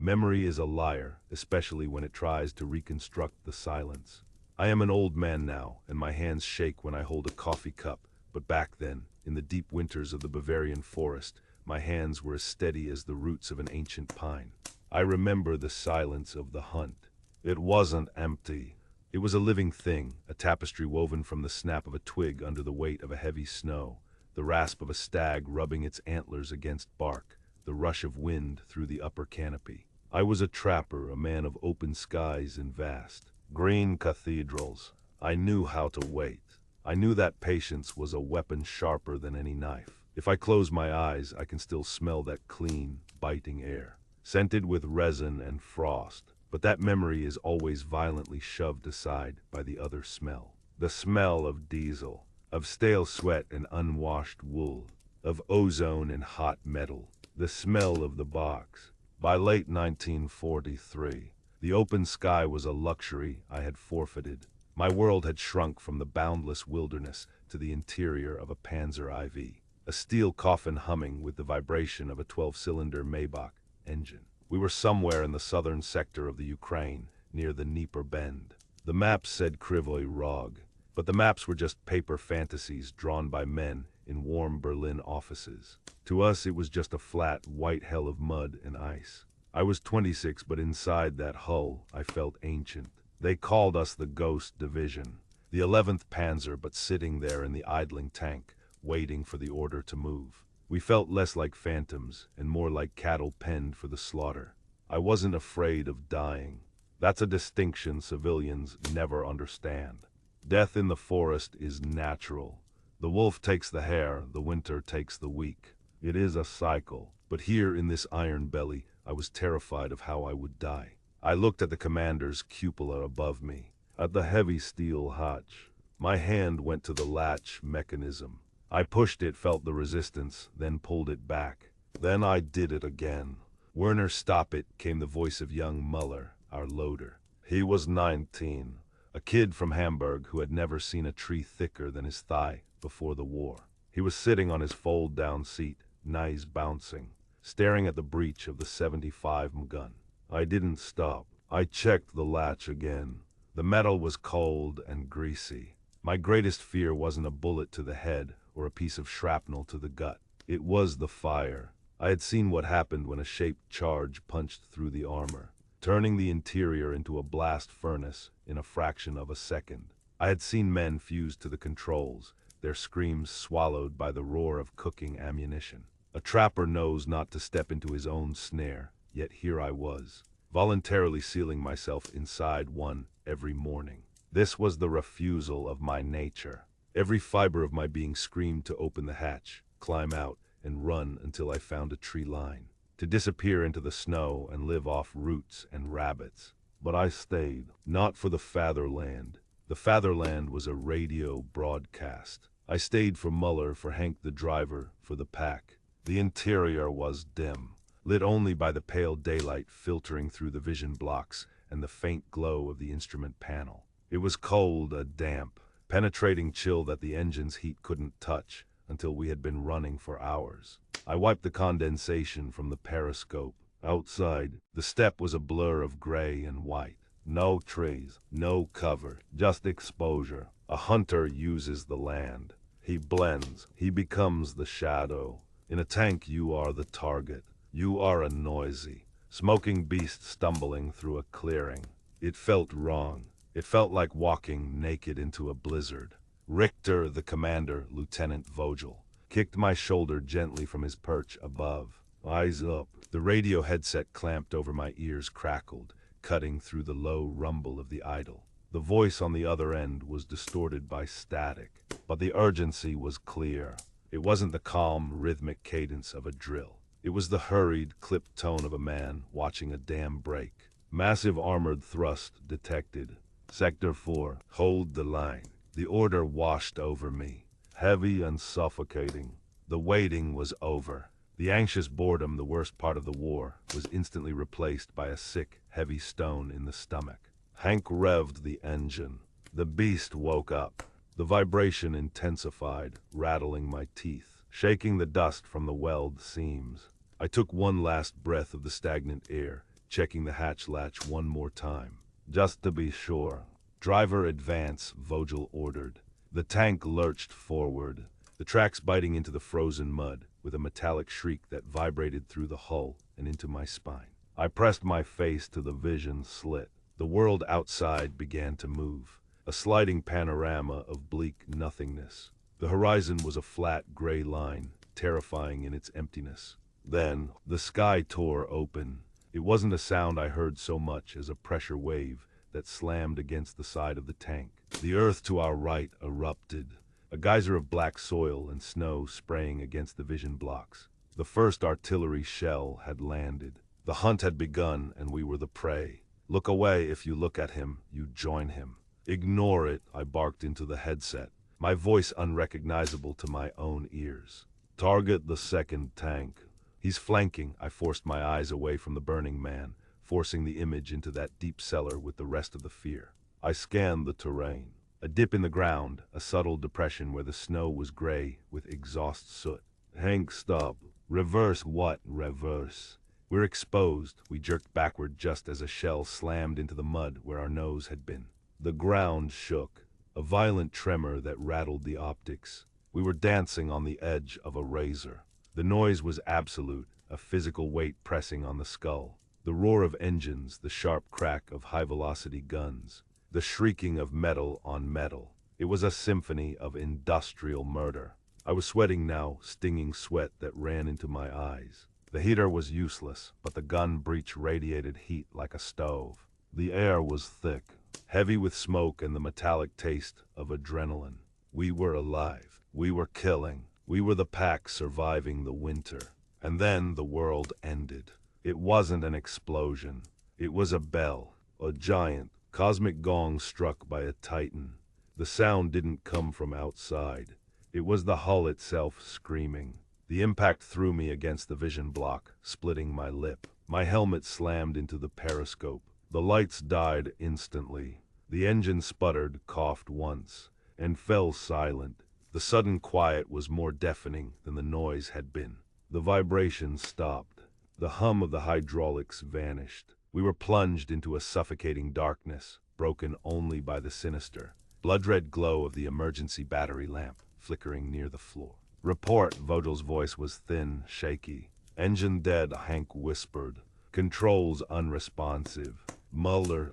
Memory is a liar, especially when it tries to reconstruct the silence. I am an old man now, and my hands shake when I hold a coffee cup, but back then, in the deep winters of the Bavarian forest, my hands were as steady as the roots of an ancient pine. I remember the silence of the hunt. It wasn't empty. It was a living thing, a tapestry woven from the snap of a twig under the weight of a heavy snow, the rasp of a stag rubbing its antlers against bark, the rush of wind through the upper canopy. I was a trapper, a man of open skies and vast, green cathedrals. I knew how to wait. I knew that patience was a weapon sharper than any knife. If I close my eyes, I can still smell that clean, biting air, scented with resin and frost. But that memory is always violently shoved aside by the other smell. The smell of diesel, of stale sweat and unwashed wool, of ozone and hot metal. The smell of the box. By late 1943, the open sky was a luxury I had forfeited. My world had shrunk from the boundless wilderness to the interior of a Panzer IV, a steel coffin humming with the vibration of a 12-cylinder Maybach engine. We were somewhere in the southern sector of the Ukraine, near the Dnieper Bend. The maps said Krivoi Rog, but the maps were just paper fantasies drawn by men in warm Berlin offices. To us, it was just a flat, white hell of mud and ice. I was 26, but inside that hull, I felt ancient. They called us the Ghost Division, the 11th Panzer, but sitting there in the idling tank, waiting for the order to move. We felt less like phantoms and more like cattle penned for the slaughter. I wasn't afraid of dying. That's a distinction civilians never understand. Death in the forest is natural. The wolf takes the hare, the winter takes the weak. It is a cycle. But here in this iron belly, I was terrified of how I would die. I looked at the commander's cupola above me, at the heavy steel hatch. My hand went to the latch mechanism. I pushed it, felt the resistance, then pulled it back. Then I did it again. "Werner, stop it," came the voice of young Muller, our loader. He was 19, a kid from Hamburg who had never seen a tree thicker than his thigh before the war. He was sitting on his fold-down seat, knees bouncing, staring at the breech of the 75 gun. I didn't stop. I checked the latch again. The metal was cold and greasy. My greatest fear wasn't a bullet to the head or a piece of shrapnel to the gut. It was the fire. I had seen what happened when a shaped charge punched through the armor, turning the interior into a blast furnace in a fraction of a second. I had seen men fuse to the controls, their screams swallowed by the roar of cooking ammunition. A trapper knows not to step into his own snare, yet here I was, voluntarily sealing myself inside one every morning. This was the refusal of my nature. Every fiber of my being screamed to open the hatch, climb out, and run until I found a tree line, to disappear into the snow and live off roots and rabbits. But I stayed, not for the fatherland. The fatherland was a radio broadcast. I stayed for Muller, for Hank the driver, for the pack. The interior was dim, lit only by the pale daylight filtering through the vision blocks and the faint glow of the instrument panel. It was cold, a damp, penetrating chill that the engine's heat couldn't touch until we had been running for hours. I wiped the condensation from the periscope. Outside, the steppe was a blur of gray and white. No trees, no cover, just exposure. A hunter uses the land. He blends, he becomes the shadow. In a tank, you are the target. You are a noisy, smoking beast stumbling through a clearing. It felt wrong. It felt like walking naked into a blizzard. Richter, the commander, Lieutenant Vogel, kicked my shoulder gently from his perch above. Eyes up. The radio headset clamped over my ears crackled, cutting through the low rumble of the idle. The voice on the other end was distorted by static, but the urgency was clear. It wasn't the calm, rhythmic cadence of a drill. It was the hurried, clipped tone of a man watching a dam break. Massive armored thrust detected. Sector 4, hold the line. The order washed over me, heavy and suffocating. The waiting was over. The anxious boredom, the worst part of the war, was instantly replaced by a sick, heavy stone in the stomach. Hank revved the engine. The beast woke up. The vibration intensified, rattling my teeth, shaking the dust from the weld seams. I took one last breath of the stagnant air, checking the hatch latch one more time. Just to be sure. Driver advance, Vogel ordered. The tank lurched forward, the tracks biting into the frozen mud with a metallic shriek that vibrated through the hull and into my spine. I pressed my face to the vision slit. The world outside began to move, a sliding panorama of bleak nothingness. The horizon was a flat gray line, terrifying in its emptiness. Then, the sky tore open. It wasn't a sound I heard so much as a pressure wave that slammed against the side of the tank. The earth to our right erupted, a geyser of black soil and snow spraying against the vision blocks. The first artillery shell had landed. The hunt had begun, and we were the prey. Look away. If you look at him, you join him. Ignore it, I barked into the headset, my voice unrecognizable to my own ears. Target the second tank. He's flanking. I forced my eyes away from the burning man, forcing the image into that deep cellar with the rest of the fear. I scanned the terrain. A dip in the ground, a subtle depression where the snow was gray with exhaust soot. Hank, stop. Reverse what? Reverse. We're exposed. We jerked backward just as a shell slammed into the mud where our nose had been. The ground shook, a violent tremor that rattled the optics. We were dancing on the edge of a razor. The noise was absolute, a physical weight pressing on the skull. The roar of engines, the sharp crack of high-velocity guns, the shrieking of metal on metal. It was a symphony of industrial murder. I was sweating now, stinging sweat that ran into my eyes. The heater was useless, but the gun breech radiated heat like a stove. The air was thick, heavy with smoke and the metallic taste of adrenaline. We were alive. We were killing. We were the pack surviving the winter. And then the world ended. It wasn't an explosion. It was a bell, a giant, cosmic gong struck by a titan. The sound didn't come from outside. It was the hull itself screaming. The impact threw me against the vision block, splitting my lip. My helmet slammed into the periscope. The lights died instantly. The engine sputtered, coughed once, and fell silent. The sudden quiet was more deafening than the noise had been. The vibration stopped. The hum of the hydraulics vanished. We were plunged into a suffocating darkness, broken only by the sinister, blood-red glow of the emergency battery lamp flickering near the floor. Report, Vogel's voice was thin, shaky. Engine dead, Hank whispered. Controls unresponsive. Muller,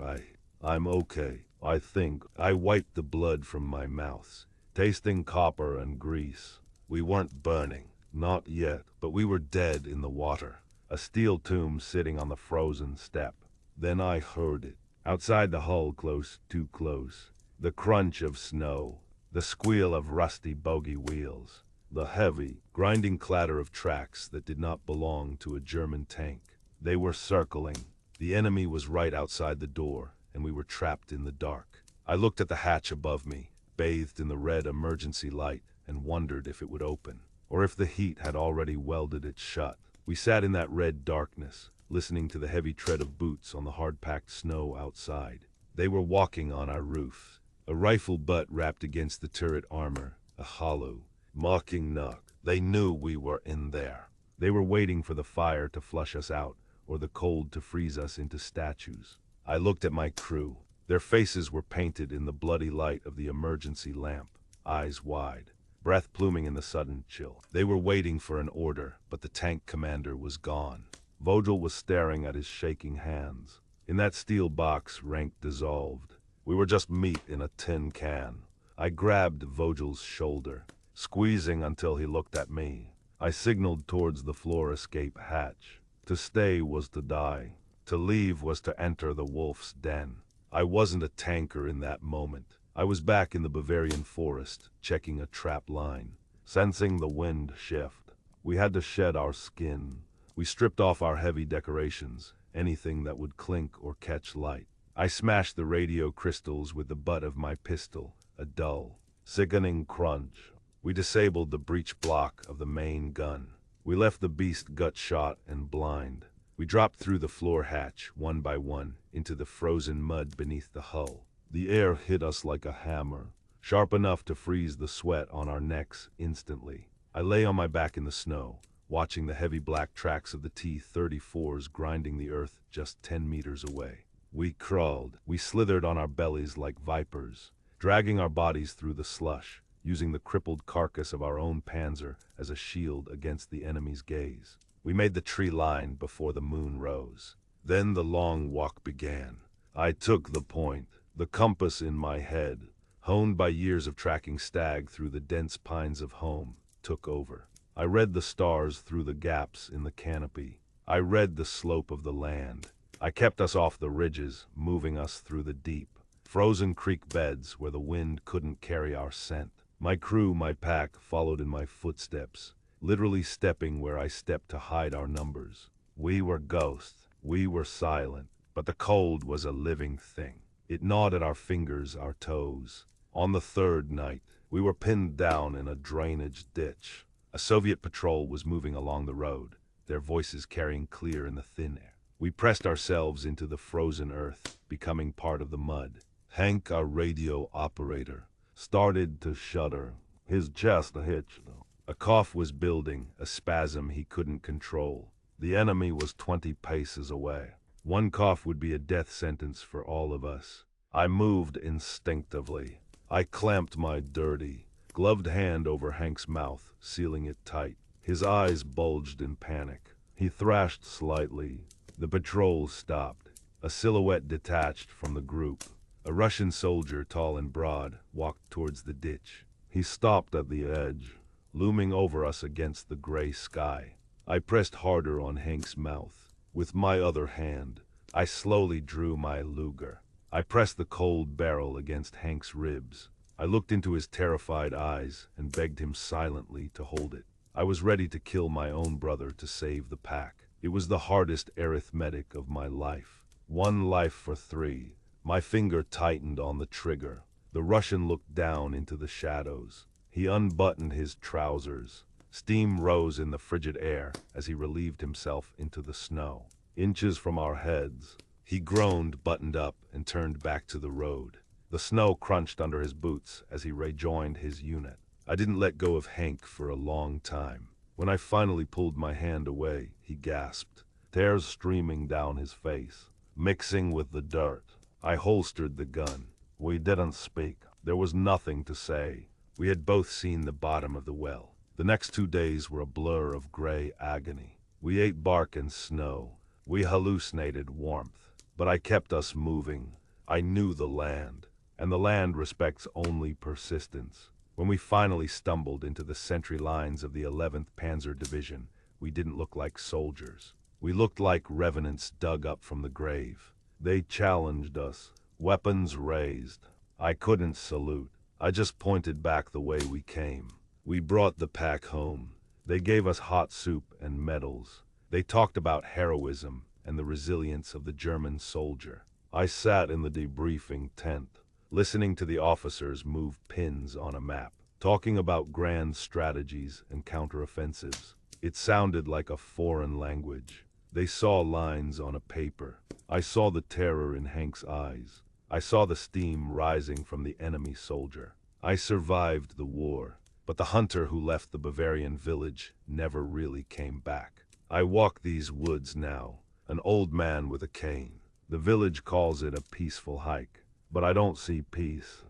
I'm okay, I think. I wiped the blood from my mouth, tasting copper and grease. We weren't burning, not yet, but we were dead in the water. A steel tomb sitting on the frozen step. Then I heard it. Outside the hull, close, too close. The crunch of snow. The squeal of rusty bogie wheels. The heavy, grinding clatter of tracks that did not belong to a German tank. They were circling. The enemy was right outside the door, and we were trapped in the dark. I looked at the hatch above me, bathed in the red emergency light, and wondered if it would open, or if the heat had already welded it shut. We sat in that red darkness, listening to the heavy tread of boots on the hard-packed snow outside. They were walking on our roof, a rifle butt wrapped against the turret armor, a hollow, mocking knock. They knew we were in there. They were waiting for the fire to flush us out, or the cold to freeze us into statues. I looked at my crew. Their faces were painted in the bloody light of the emergency lamp, eyes wide, breath pluming in the sudden chill. They were waiting for an order, but the tank commander was gone. Vogel was staring at his shaking hands. In that steel box, rank dissolved. We were just meat in a tin can. I grabbed Vogel's shoulder, squeezing until he looked at me. I signaled towards the floor escape hatch. To stay was to die. To leave was to enter the wolf's den. I wasn't a tanker in that moment. I was back in the Bavarian forest, checking a trap line, sensing the wind shift. We had to shed our skin. We stripped off our heavy decorations, anything that would clink or catch light. I smashed the radio crystals with the butt of my pistol, a dull, sickening crunch. We disabled the breech block of the main gun. We left the beast gut-shot and blind. We dropped through the floor hatch, one by one, into the frozen mud beneath the hull. The air hit us like a hammer, sharp enough to freeze the sweat on our necks instantly. I lay on my back in the snow, watching the heavy black tracks of the T-34s grinding the earth just 10 meters away. We crawled, we slithered on our bellies like vipers, dragging our bodies through the slush, using the crippled carcass of our own Panzer as a shield against the enemy's gaze. We made the tree line before the moon rose. Then the long walk began. I took the point, the compass in my head, honed by years of tracking stag through the dense pines of home, took over. I read the stars through the gaps in the canopy. I read the slope of the land. I kept us off the ridges, moving us through the deep, frozen creek beds where the wind couldn't carry our scent. My crew, my pack, followed in my footsteps, literally stepping where I stepped to hide our numbers. We were ghosts. We were silent, but the cold was a living thing. It gnawed at our fingers, our toes. On the third night, we were pinned down in a drainage ditch. A Soviet patrol was moving along the road, their voices carrying clear in the thin air. We pressed ourselves into the frozen earth, becoming part of the mud. Hank, our radio operator, started to shudder. His chest hitched. A cough was building, a spasm he couldn't control. The enemy was 20 paces away. One cough would be a death sentence for all of us. I moved instinctively. I clamped my dirty, gloved hand over Hank's mouth, sealing it tight. His eyes bulged in panic. He thrashed slightly. The patrol stopped. A silhouette detached from the group. A Russian soldier, tall and broad, walked towards the ditch. He stopped at the edge, looming over us against the gray sky. I pressed harder on Hank's mouth. With my other hand, I slowly drew my Luger. I pressed the cold barrel against Hank's ribs. I looked into his terrified eyes and begged him silently to hold it. I was ready to kill my own brother to save the pack. It was the hardest arithmetic of my life. 1 life for 3. My finger tightened on the trigger. The Russian looked down into the shadows. He unbuttoned his trousers. Steam rose in the frigid air as he relieved himself into the snow. Inches from our heads, he groaned, buttoned up, and turned back to the road. The snow crunched under his boots as he rejoined his unit. I didn't let go of Hank for a long time. When I finally pulled my hand away, he gasped, tears streaming down his face, mixing with the dirt. I holstered the gun. We didn't speak. There was nothing to say. We had both seen the bottom of the well. The next 2 days were a blur of gray agony. We ate bark and snow. We hallucinated warmth. But I kept us moving. I knew the land, and the land respects only persistence. When we finally stumbled into the sentry lines of the 11th Panzer Division, we didn't look like soldiers. We looked like revenants dug up from the grave. They challenged us, weapons raised. I couldn't salute. I just pointed back the way we came. We brought the pack home. They gave us hot soup and medals. They talked about heroism and the resilience of the German soldier. I sat in the debriefing tent, listening to the officers move pins on a map, talking about grand strategies and counteroffensives. It sounded like a foreign language. They saw lines on a paper. I saw the terror in Hank's eyes. I saw the steam rising from the enemy soldier. I survived the war, but the hunter who left the Bavarian village never really came back. I walk these woods now, an old man with a cane. The village calls it a peaceful hike, but I don't see peace.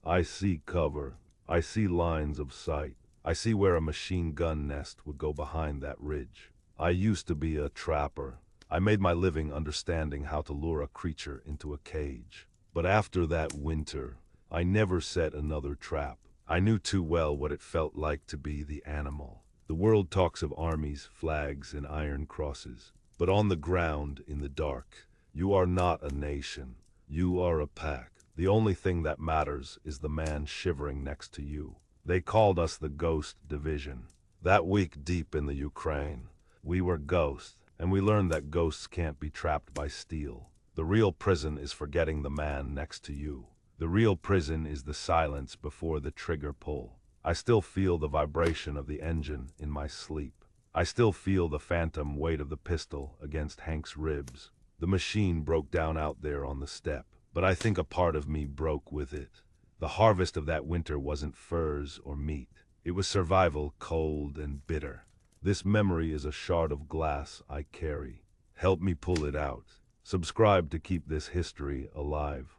I see cover. I see lines of sight. I see where a machine gun nest would go behind that ridge. I used to be a trapper. I made my living understanding how to lure a creature into a cage. But after that winter, I never set another trap. I knew too well what it felt like to be the animal. The world talks of armies, flags, and iron crosses. But on the ground, in the dark, you are not a nation. You are a pack. The only thing that matters is the man shivering next to you. They called us the Ghost Division. That week deep in the Ukraine, we were ghosts, and we learned that ghosts can't be trapped by steel. The real prison is forgetting the man next to you. The real prison is the silence before the trigger pull. I still feel the vibration of the engine in my sleep. I still feel the phantom weight of the pistol against Hank's ribs. The machine broke down out there on the steppe, but I think a part of me broke with it. The harvest of that winter wasn't furs or meat. It was survival, cold and bitter. This memory is a shard of glass I carry. Help me pull it out. Subscribe to keep this history alive.